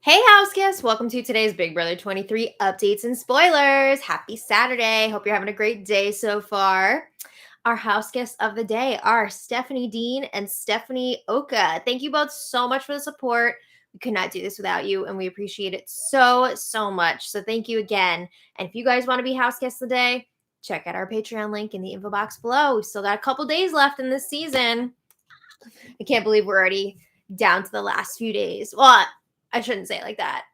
Hey, house guests! Welcome to today's Big Brother 23 updates and spoilers. Happy Saturday. Hope you're having a great day so far. Our house guests of the day are Stephanie Dean and Stephanie Oka. Thank you both so much for the support. We could not do this without you, and we appreciate it so much. So thank you again. And if you guys want to be house guests of the day, check out our Patreon link in the info box below. We've still got a couple days left in this season. I can't believe we're already down to the last few days. Well, I shouldn't say it like that.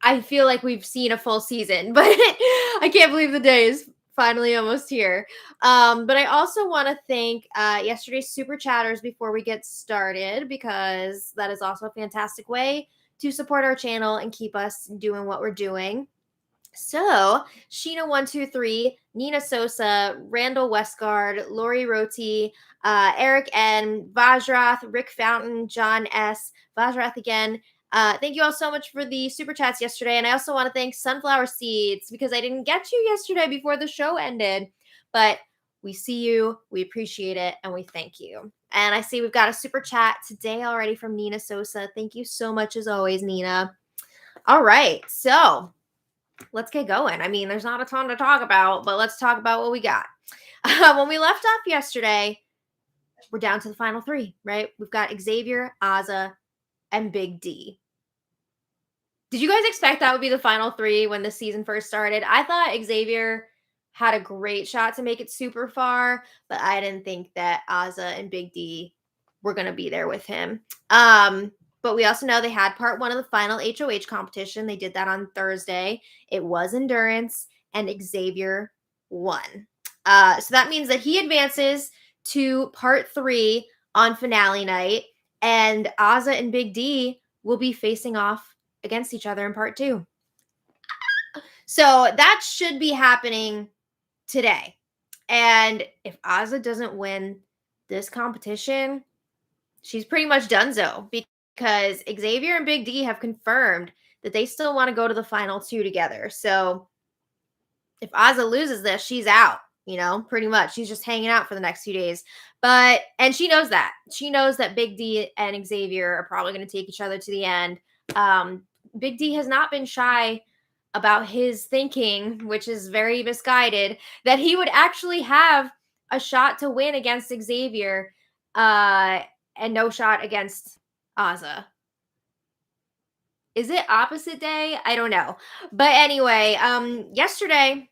I feel like we've seen a full season, but I can't believe the day is finally almost here. But I also want to thank yesterday's super chatters before we get started, because that is also a fantastic way to support our channel and keep us doing what we're doing. So, Sheena123, Nina Sosa, Randall Westgard, Lori Roti, Eric N, Vajrath, Rick Fountain, John S, Vajrath again. Thank you all so much for the super chats yesterday. And I also want to thank Sunflower Seeds, because I didn't get you yesterday before the show ended. But we see you, we appreciate it, and we thank you. And I see we've got a super chat today already from Nina Sosa. Thank you so much as always, Nina. All right, so let's get going. I mean, there's not a ton to talk about, but let's talk about what we got. When we left off yesterday, we're down to the final three, right? We've got Xavier, Azah, and Big D. Did you guys expect that would be the final three when the season first started? I thought Xavier had a great shot to make it super far, but I didn't think that Azah and Big D were going to be there with him. But we also know they had part one of the final HOH competition. They did that on Thursday. It was endurance, and Xavier won. So that means that he advances to part three on finale night, and Azah and Big D will be facing off against each other in part two. So that should be happening today. And if Azah doesn't win this competition, she's pretty much donezo, because Xavier and Big D have confirmed that they still want to go to the final two together. So if Azah loses this, she's out, pretty much. She's just hanging out for the next few days. And she knows that. She knows that Big D and Xavier are probably going to take each other to the end. Big D has not been shy about his thinking, which is very misguided, that he would actually have a shot to win against Xavier, and no shot against Azah. Is it opposite day? I don't know. But anyway, yesterday,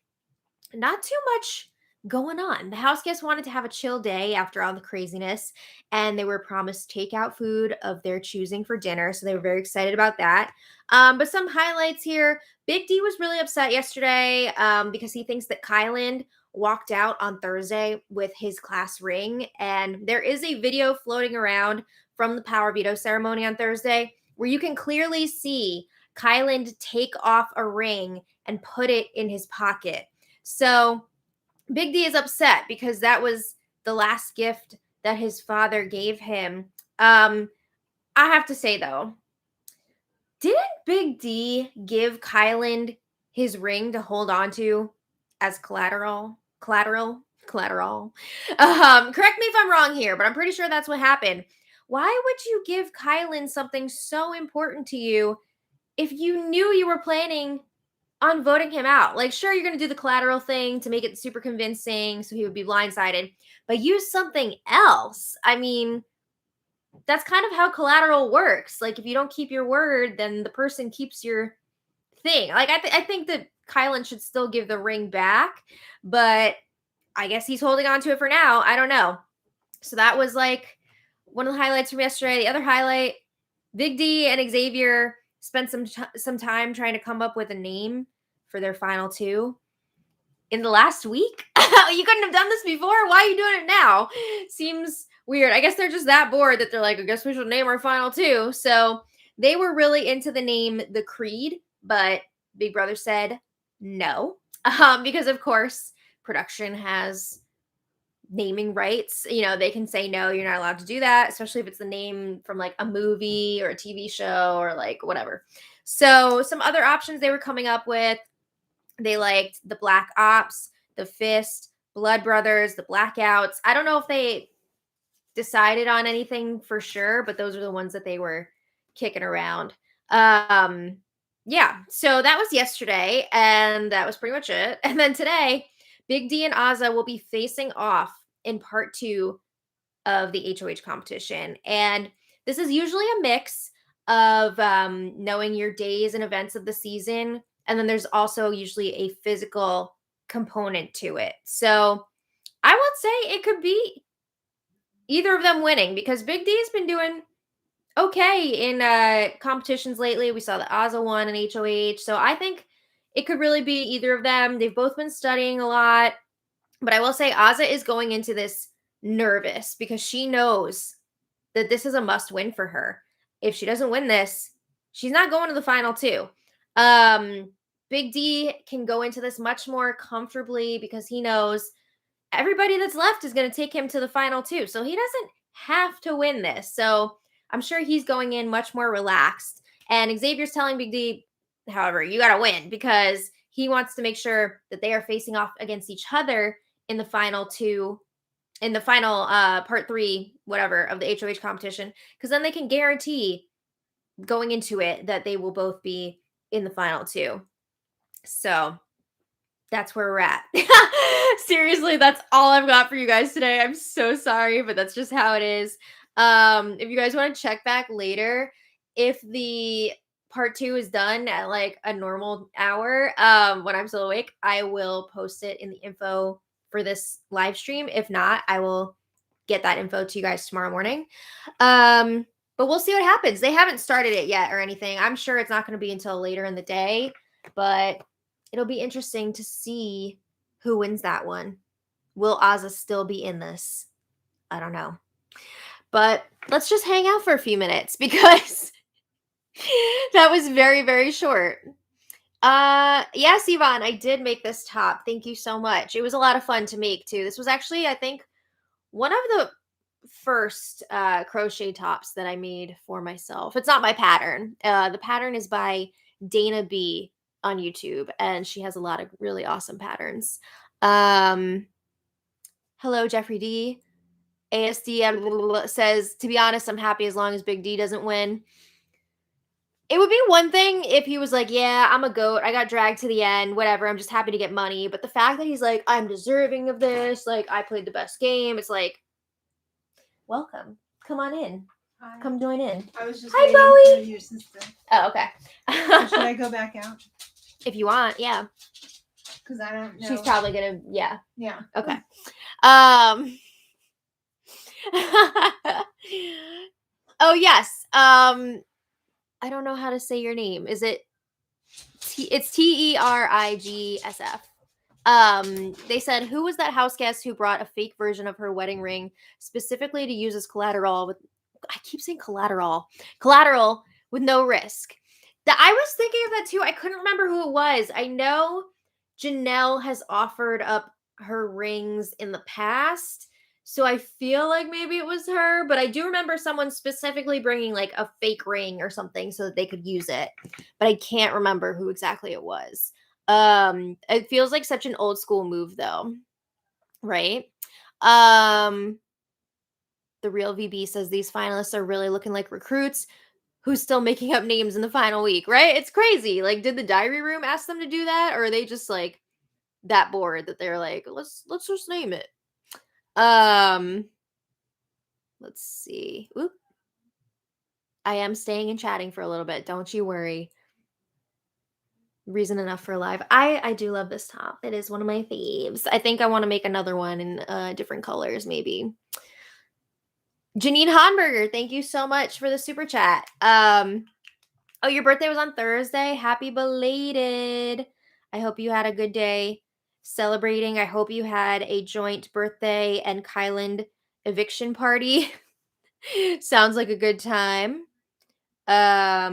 not too much going on. The house guests wanted to have a chill day after all the craziness, and they were promised takeout food of their choosing for dinner, so they were very excited about that. But some highlights here. Big D was really upset yesterday because he thinks that Kyland walked out on Thursday with his class ring, and there is a video floating around from the power veto ceremony on Thursday where you can clearly see Kyland take off a ring and put it in his pocket. So Big D is upset because that was the last gift that his father gave him. I have to say, though, didn't Big D give Kyland his ring to hold on to as collateral? Correct me if I'm wrong here, but I'm pretty sure that's what happened. Why would you give Kyland something so important to you if you knew you were planning on voting him out? Like, sure, you're going to do the collateral thing to make it super convincing so he would be blindsided, but use something else. I mean, that's kind of how collateral works. Like, if you don't keep your word, then the person keeps your thing. Like, I think that Kylan should still give the ring back, but I guess he's holding on to it for now. I don't know. So that was like one of the highlights from yesterday. The other highlight, Big D and Xavier spent some time trying to come up with a name for their final two in the last week. You couldn't have done this before. Why are you doing it now? Seems weird. I guess they're just that bored that they're like, I guess we should name our final two. So they were really into the name The Creed, but Big Brother said no, because of course production has naming rights. They can say no, you're not allowed to do that, especially if it's the name from like a movie or a TV show or like whatever. So some other options they were coming up with, they liked the Black Ops, the Fist, Blood Brothers, the Blackouts. I don't know if they decided on anything for sure, but those are the ones that they were kicking around. Yeah, so that was yesterday, and that was pretty much it. And then today, Big D and Azah will be facing off in part 2 of the HOH competition. And this is usually a mix of knowing your days and events of the season. And then there's also usually a physical component to it. So I would say it could be either of them winning because Big D's been doing okay in competitions lately. We saw the Azah one and HOH. So I think it could really be either of them. They've both been studying a lot. But I will say Azah is going into this nervous because she knows that this is a must win for her. If she doesn't win this, she's not going to the final 2. Big D can go into this much more comfortably because he knows everybody that's left is going to take him to the final 2. So he doesn't have to win this. So I'm sure he's going in much more relaxed. And Xavier's telling Big D, however, you got to win because he wants to make sure that they are facing off against each other in the final 2, in the final part 3, whatever, of the HOH competition, because then they can guarantee going into it that they will both be in the final 2. So that's where we're at. Seriously, that's all I've got for you guys today. I'm so sorry, but that's just how it is. If you guys want to check back later, if the part 2 is done at like a normal hour, when I'm still awake, I will post it in the info for this live stream. If not, I will get that info to you guys tomorrow morning. But we'll see what happens. They haven't started it yet or anything. I'm sure it's not going to be until later in the day, but it'll be interesting to see who wins that one. Will Azah still be in this? I don't know. But let's just hang out for a few minutes because that was very, very short. Yes, Yvonne, I did make this top. Thank you so much. It was a lot of fun to make too. This was actually, I think, one of the first crochet tops that I made for myself. It's not my pattern. The pattern is by Dana B on YouTube, and she has a lot of really awesome patterns. Hello, Jeffrey D. ASD says, to be honest, I'm happy as long as Big D doesn't win. It would be one thing if he was like, yeah, I'm a goat. I got dragged to the end, whatever. I'm just happy to get money. But the fact that he's like, I'm deserving of this. Like, I played the best game. It's like, welcome. Come on in. Hi. Come join in. I was just Hi, waiting Bowie. for your sister. Oh, okay. Should I go back out? If you want, yeah. Because I don't know. She's probably gonna, yeah. Yeah. Okay. Oh yes. I don't know how to say your name. Is it? It's TERIGSF. They said, who was that house guest who brought a fake version of her wedding ring specifically to use as collateral with, I keep saying collateral with no risk. I was thinking of that too. I couldn't remember who it was. I know Janelle has offered up her rings in the past, so I feel like maybe it was her, but I do remember someone specifically bringing like a fake ring or something so that they could use it, but I can't remember who exactly it was. It feels like such an old school move though, right? The real VB says these finalists are really looking like recruits who's still making up names in the final week, right? It's crazy. Like, did the diary room ask them to do that, or are they just like that bored that they're like, let's just name it? Let's see. Oop. I am staying and chatting for a little bit. Don't you worry. Reason enough for a live. I do love this top. It is one of my faves. I think I want to make another one in different colors, maybe. Janine Honberger, thank you so much for the super chat. Oh, your birthday was on Thursday. Happy belated. I hope you had a good day celebrating. I hope you had a joint birthday and Kyland eviction party. Sounds like a good time. Yeah,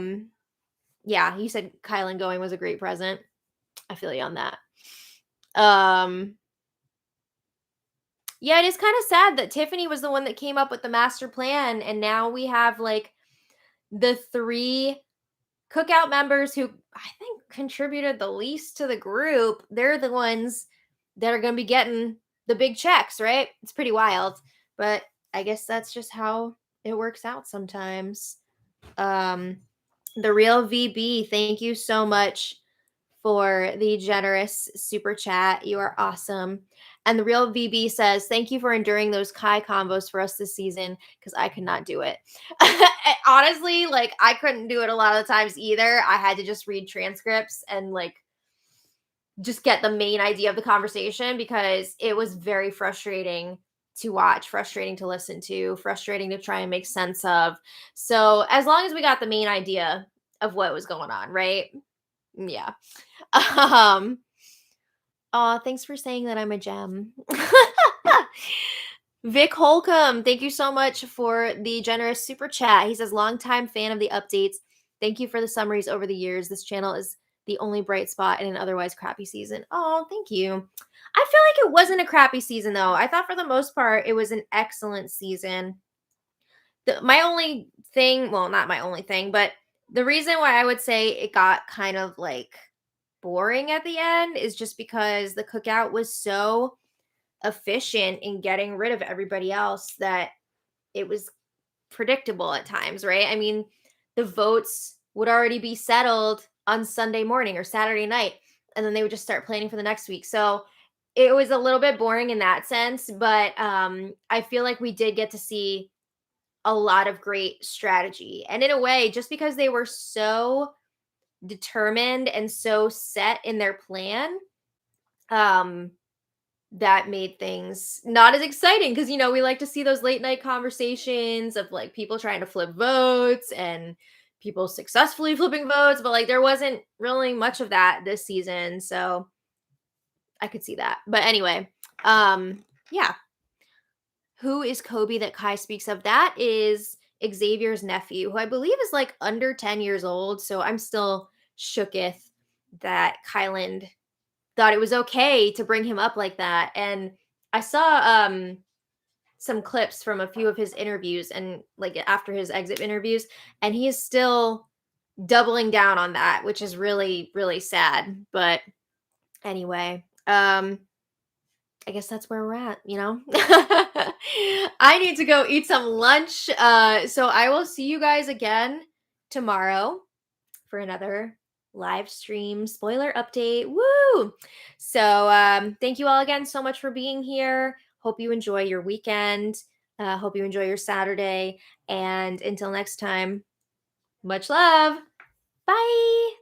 you said Kylan going was a great present. I feel you on that. Yeah, it is kind of sad that Tiffany was the one that came up with the master plan, and now we have like the 3 cookout members who I think contributed the least to the group. They're the ones that are going to be getting the big checks, right? It's pretty wild, but I guess that's just how it works out sometimes. The Real VB, thank you so much for the generous super chat. You are awesome. And the Real VB says, thank you for enduring those Kai combos for us this season because I could not do it. Honestly, like I couldn't do it a lot of the times either. I had to just read transcripts and like just get the main idea of the conversation because it was very frustrating to watch, frustrating to listen to, frustrating to try and make sense of. So, as long as we got the main idea of what was going on, right? Yeah. Um thanks for saying that I'm a gem. Vic Holcomb, thank you so much for the generous super chat. He says, longtime fan of the updates. Thank you for the summaries over the years. This channel is the only bright spot in an otherwise crappy season. Oh, thank you. I feel like it wasn't a crappy season, though. I thought for the most part it was an excellent season. My only thing, well, not my only thing, but the reason why I would say it got kind of like boring at the end is just because the cookout was so efficient in getting rid of everybody else that it was predictable at times, right? I mean, the votes would already be settled on Sunday morning or Saturday night, and then they would just start planning for the next week. So it was a little bit boring in that sense, but I feel like we did get to see a lot of great strategy. And in a way, just because they were so determined and so set in their plan, um, that made things not as exciting because we like to see those late night conversations of like people trying to flip votes and people successfully flipping votes, but like there wasn't really much of that this season, so I could see that. But anyway, yeah. Who is Kobe that Kai speaks of? That is Xavier's nephew, who I believe is like under 10 years old, so I'm still shooketh that Kyland thought it was okay to bring him up like that. And I saw some clips from a few of his interviews and like after his exit interviews, and he is still doubling down on that, which is really, really sad. But anyway, I guess that's where we're at. I need to go eat some lunch. So I will see you guys again tomorrow for another live stream spoiler update. Woo! So thank you all again so much for being here. Hope you enjoy your weekend. Hope you enjoy your Saturday. And until next time, much love. Bye.